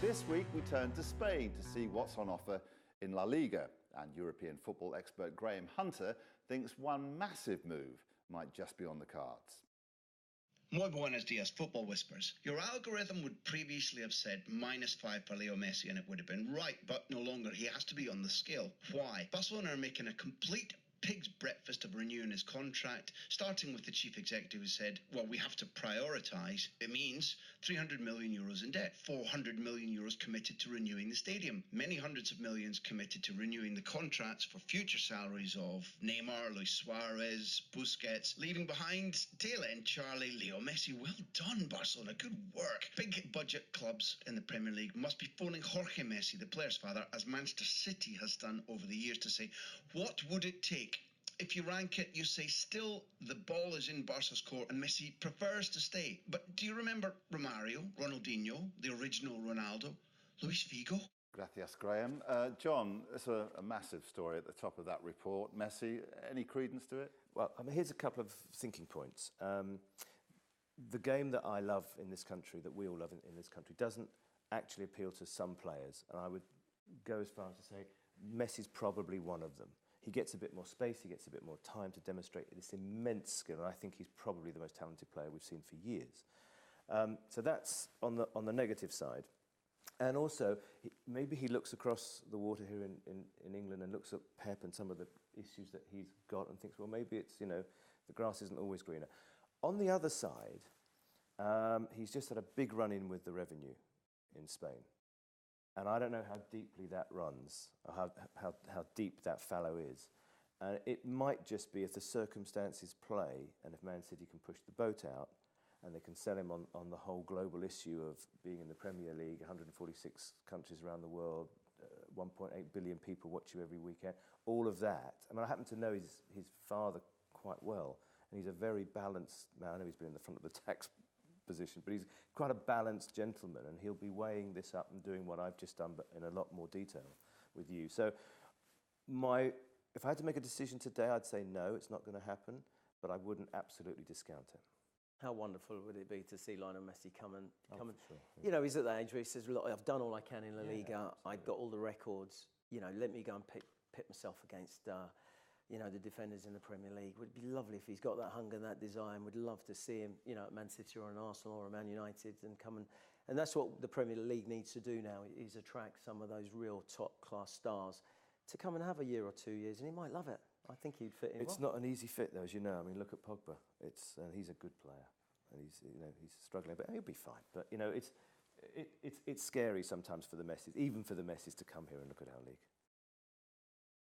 This week we turn to Spain to see what's on offer in La Liga, and European football expert Graham Hunter thinks one massive move might just be on the cards. Muy buenos dias, football whispers. Your algorithm would previously have said -5 for Leo Messi and it would have been right, but no longer. He has to be on the scale. Why? Barcelona are making a complete pig's breakfast of renewing his contract, starting with the chief executive who said, well, we have to prioritise. It means 300 million euros in debt, 400 million euros committed to renewing the stadium, many hundreds of millions committed to renewing the contracts for future salaries of Neymar, Luis Suarez, Busquets, leaving behind tail end Charlie, Leo Messi. Well done, Barcelona, good work. Big budget clubs in the Premier League must be phoning Jorge Messi, the player's father, as Manchester City has done over the years, to say, what would it take? If you rank it, you say still the ball is in Barca's court and Messi prefers to stay. But do you remember Romario, Ronaldinho, the original Ronaldo, Luis Figo? Gracias, Graham. John, it's a massive story at the top of that report. Messi, any credence to it? Well, I mean, here's a couple of thinking points. The game that I love in this country, that we all love in this country, doesn't actually appeal to some players. And I would go as far as to say Messi's probably one of them. He gets a bit more space, he gets a bit more time to demonstrate this immense skill, and I think he's probably the most talented player we've seen for years. So that's on the negative side. And also, maybe he looks across the water here in England and looks at Pep and some of the issues that he's got and thinks, well, maybe it's, you know, the grass isn't always greener. On the other side, he's just had a big run-in with the revenue in Spain. And I don't know how deeply that runs, or how deep that fallow is. And it might just be if the circumstances play, and if Man City can push the boat out, and they can sell him on the whole global issue of being in the Premier League, 146 countries around the world, 1.8 billion people watch you every weekend, all of that. I mean, I happen to know his father quite well, and he's a very balanced man. I know he's been in the front of the tax position, but he's quite a balanced gentleman, and he'll be weighing this up and doing what I've just done, but in a lot more detail with you. So if I had to make a decision today, I'd say no, it's not going to happen, but I wouldn't absolutely discount it. How wonderful would it be to see Lionel Messi come and Sure, yeah. You know, he's at that age where he says, look, I've done all I can in La Liga, I've got all the records, you know, let me go and pit myself against you know, the defenders in the Premier League. It would be lovely if he's got that hunger, that desire, and we'd love to see him, you know, at Man City or an Arsenal or a Man United and come and that's what the Premier League needs to do now, is attract some of those real top-class stars to come and have a year or 2 years, and he might love it. I think he'd fit in It's well. not an easy fit, though, as you know. I mean, look at Pogba. He's a good player, and he's struggling, but he'll be fine. But, you know, it's scary sometimes for the Messis, even for the Messis, to come here and look at our league.